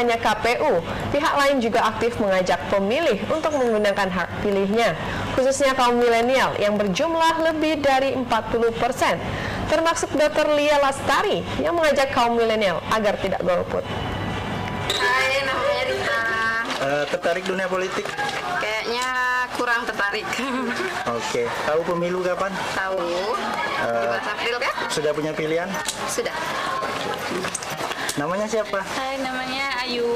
hanya KPU, pihak lain juga aktif mengajak pemilih untuk menggunakan hak pilihnya, khususnya kaum milenial yang berjumlah lebih dari 40%, termasuk Dr. Lia Lastari yang mengajak kaum milenial agar tidak golput. Hai, namanya Rita. Tertarik dunia politik? Kayaknya kurang tertarik. Oke, tahu pemilu kapan? Tahu. 17 April kan? Sudah punya pilihan? Sudah. Namanya siapa? Hai, namanya Ayu.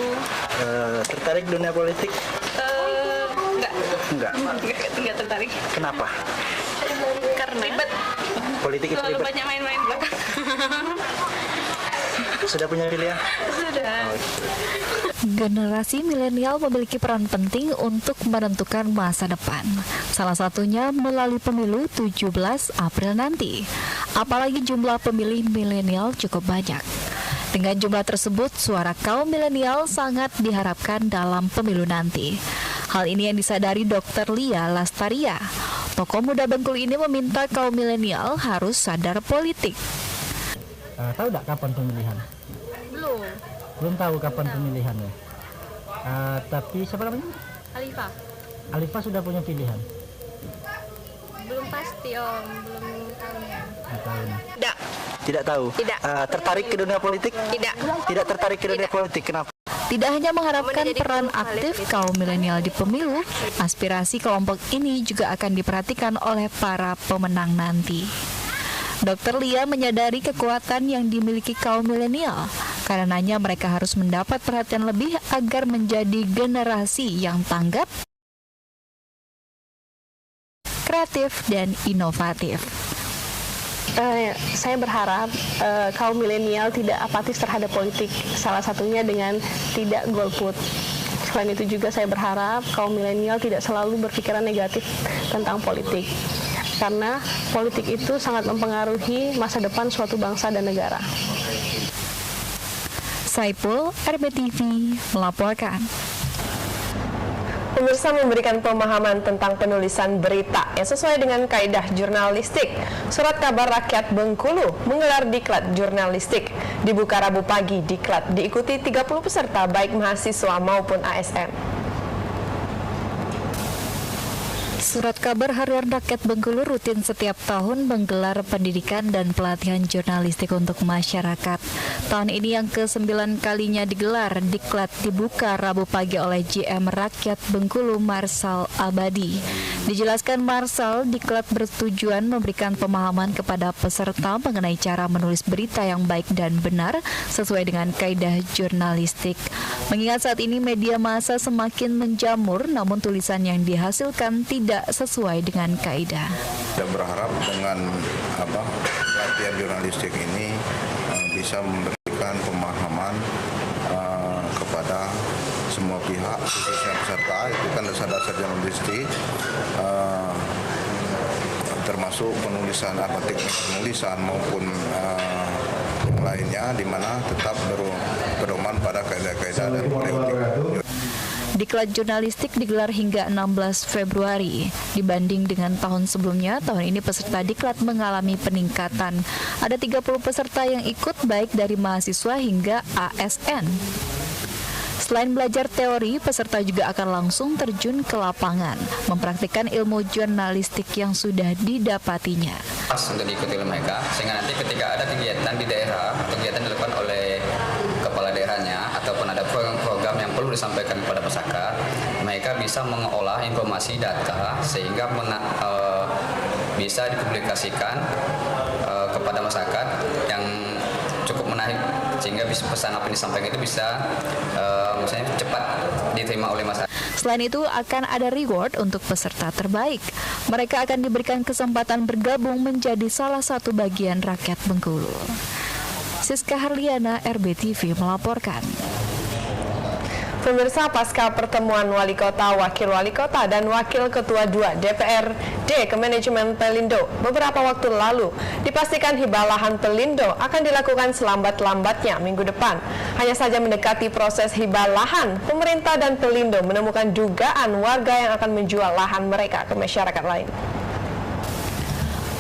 Tertarik dunia politik? Enggak tertarik. Kenapa? Karena ribet. Politik itu Terlalu ribet. banyak main-main belakang. Sudah punya pilihan? Sudah. Generasi milenial memiliki peran penting untuk menentukan masa depan. Salah satunya melalui pemilu 17 April nanti. Apalagi jumlah pemilih milenial cukup banyak. Dengan jumlah tersebut, suara kaum milenial sangat diharapkan dalam pemilu nanti. Hal ini yang disadari Dr. Lia Lastaria. Tokoh muda Bengkulu ini meminta kaum milenial harus sadar politik. Tahu tidak kapan pemilihan? Belum tahu kapan pemilihannya. Tapi siapa namanya? Alifa. Alifa sudah punya pilihan. Belum pasti Om, belum tahunya. Tidak. Tidak tahu? Tidak. Tertarik ke dunia politik? Tidak. Tidak tertarik ke dunia politik, kenapa? Tidak hanya mengharapkan peran aktif kaum milenial di pemilu, aspirasi kelompok ini juga akan diperhatikan oleh para pemenang nanti. Dr. Lia menyadari kekuatan yang dimiliki kaum milenial. Karenanya mereka harus mendapat perhatian lebih agar menjadi generasi yang tanggap, kreatif, dan inovatif. Saya berharap kaum milenial tidak apatis terhadap politik, salah satunya dengan tidak golput. Selain itu juga saya berharap kaum milenial tidak selalu berpikiran negatif tentang politik, karena politik itu sangat mempengaruhi masa depan suatu bangsa dan negara. Saipul, RBTV melaporkan. Pemirsa, memberikan pemahaman tentang penulisan berita yang sesuai dengan kaidah jurnalistik. Surat Kabar Rakyat Bengkulu menggelar diklat jurnalistik. Dibuka Rabu pagi, diklat diikuti 30 peserta baik mahasiswa maupun ASN. Surat Kabar Harian Rakyat Bengkulu rutin setiap tahun menggelar pendidikan dan pelatihan jurnalistik untuk masyarakat. Tahun ini yang ke-9 kalinya digelar, diklat dibuka Rabu pagi oleh GM Rakyat Bengkulu Marsal Abadi. Dijelaskan Marsal, diklat bertujuan memberikan pemahaman kepada peserta mengenai cara menulis berita yang baik dan benar sesuai dengan kaidah jurnalistik. Mengingat saat ini media massa semakin menjamur, namun tulisan yang dihasilkan tidak sesuai dengan kaidah. Kita berharap dengan pelatihan jurnalistik ini bisa memberikan pemahaman kepada semua pihak, khususnya peserta. Itu kan dasar-dasar jurnalistik, termasuk penulisan teknik penulisan maupun yang lainnya, di mana tetap berpedoman pada kaidah-kaidah dan politik. Diklat jurnalistik digelar hingga 16 Februari. Dibanding dengan tahun sebelumnya, tahun ini peserta diklat mengalami peningkatan. Ada 30 peserta yang ikut baik dari mahasiswa hingga ASN. Selain belajar teori, peserta juga akan langsung terjun ke lapangan, mempraktikkan ilmu jurnalistik yang sudah didapatinya. Pas untuk diikuti oleh mereka, sehingga nanti ketika ada kegiatan di daerah, kegiatan dilakukan oleh kepala daerahnya, ataupun ada program-program yang perlu disampaikan kepada masyarakat, mereka bisa mengolah informasi data sehingga bisa dipublikasikan kepada masyarakat yang cukup menarik, sehingga pesan apa yang disampaikan itu bisa misalnya cepat diterima oleh masyarakat. Selain itu akan ada reward untuk peserta terbaik. Mereka akan diberikan kesempatan bergabung menjadi salah satu bagian rakyat Bengkulu. Siska Harliana, RBTV melaporkan. Pemirsa, pasca pertemuan Wali Kota, Wakil Wali Kota, dan Wakil Ketua 2 DPRD Kemanajemen Pelindo beberapa waktu lalu, dipastikan hibah lahan Pelindo akan dilakukan selambat-lambatnya minggu depan. Hanya saja mendekati proses hibah lahan, pemerintah dan Pelindo menemukan dugaan warga yang akan menjual lahan mereka ke masyarakat lain.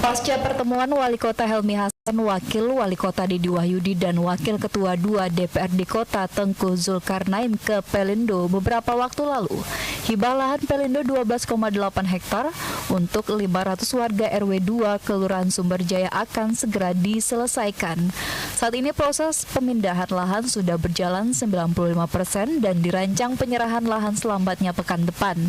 Pasca pertemuan Wali Kota Helmi Hasan, Wakil Wali Kota Didi Wahyudi, dan Wakil Ketua 2 DPRD Kota Tengku Zulkarnain ke Pelindo beberapa waktu lalu, hibah lahan Pelindo 12,8 hektar untuk 500 warga RW 2 Kelurahan Sumberjaya akan segera diselesaikan. Saat ini proses pemindahan lahan sudah berjalan 95% dan dirancang penyerahan lahan selambatnya pekan depan.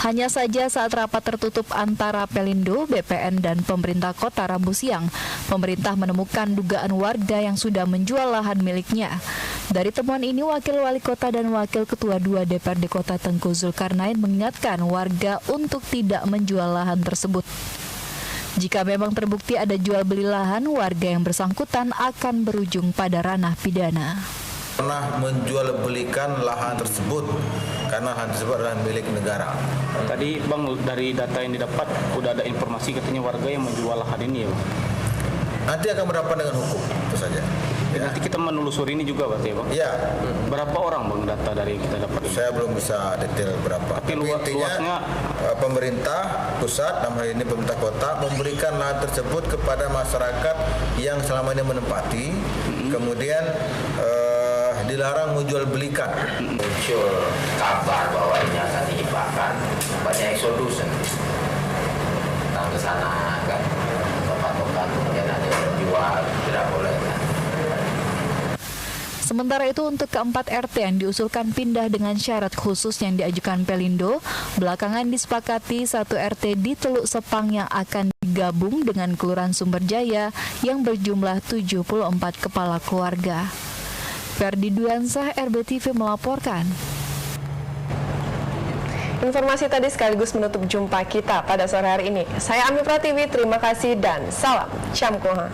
Hanya saja saat rapat tertutup antara Pelindo, BPN, dan pemerintah kota Rabu siang, pemerintah menemukan dugaan warga yang sudah menjual lahan miliknya. Dari temuan ini, Wakil Wali Kota dan Wakil Ketua 2 DPRD Kota Tengku Zulkarnain mengingatkan warga untuk tidak menjual lahan tersebut. Jika memang terbukti ada jual beli lahan, warga yang bersangkutan akan berujung pada ranah pidana. Pernah menjual belikan lahan tersebut karena lahan tersebut adalah milik negara. Tadi Bang, dari data yang didapat udah ada informasi katanya warga yang menjual lahan ini ya Bang? Nanti akan berhadapan dengan hukum, itu saja. Ya. Nanti kita menelusuri ini juga berarti ya Bang? Iya. Berapa orang Bang data dari yang kita dapat ini? Saya belum bisa detail berapa. Tapi luasnya pemerintah pusat, dalam hal ini pemerintah kota, memberikan lahan tersebut kepada masyarakat yang selama ini menempati, kemudian dilarang menjual belikan. Muncul kabar bahwa ini akan dihibahkan, banyak eksodus datang ke sana kan, tempat-tempat kemudian ada yang menjual, tidak boleh kan. Sementara itu untuk keempat RT yang diusulkan pindah dengan syarat khusus yang diajukan Pelindo, belakangan disepakati satu RT di Teluk Sepang yang akan digabung dengan Kelurahan Sumberjaya yang berjumlah 74 kepala keluarga. Ferdi Duansah, RBTV melaporkan. Informasi tadi sekaligus menutup jumpa kita pada sore hari ini. Saya Ami Pratiwi, terima kasih dan salam Camkoha.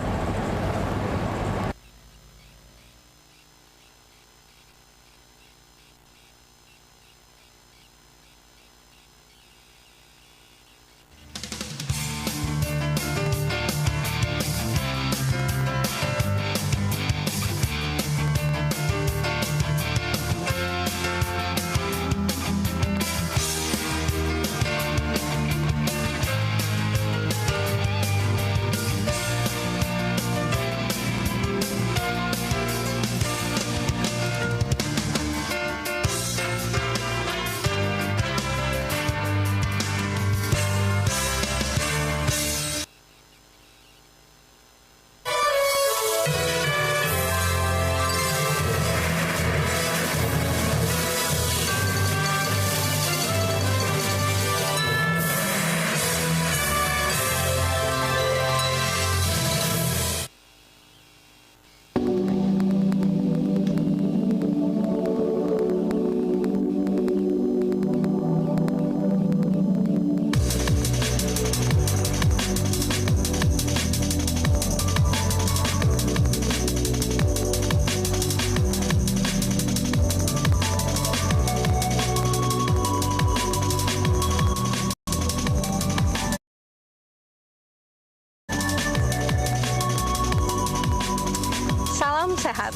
Salam sehat,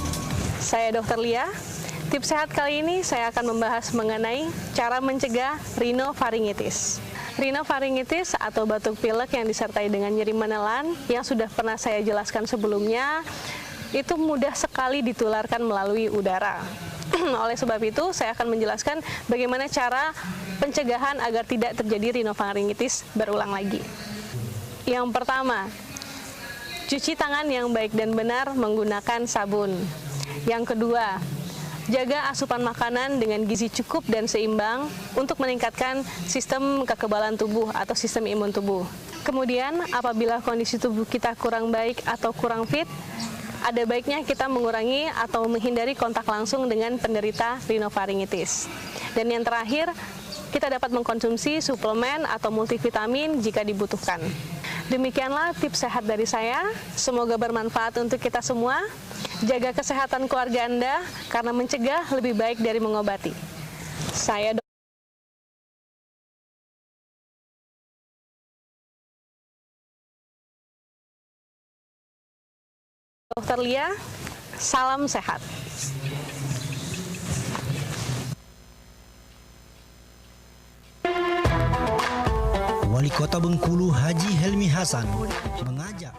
saya Dr. Lia. Tips sehat kali ini saya akan membahas mengenai cara mencegah rhinofaringitis. Rhinofaringitis atau batuk pilek yang disertai dengan nyeri menelan yang sudah pernah saya jelaskan sebelumnya, itu mudah sekali ditularkan melalui udara. Oleh sebab itu, saya akan menjelaskan bagaimana cara pencegahan agar tidak terjadi rhinofaringitis berulang lagi. Yang pertama, cuci tangan yang baik dan benar menggunakan sabun. Yang kedua, jaga asupan makanan dengan gizi cukup dan seimbang untuk meningkatkan sistem kekebalan tubuh atau sistem imun tubuh. Kemudian, apabila kondisi tubuh kita kurang baik atau kurang fit, ada baiknya kita mengurangi atau menghindari kontak langsung dengan penderita rhinofaringitis. Dan yang terakhir, kita dapat mengkonsumsi suplemen atau multivitamin jika dibutuhkan. Demikianlah tips sehat dari saya, semoga bermanfaat untuk kita semua. Jaga kesehatan keluarga Anda, karena mencegah lebih baik dari mengobati. Saya Dr. Lia, salam sehat. Wali Kota Bengkulu Haji Helmi Hasan mengajak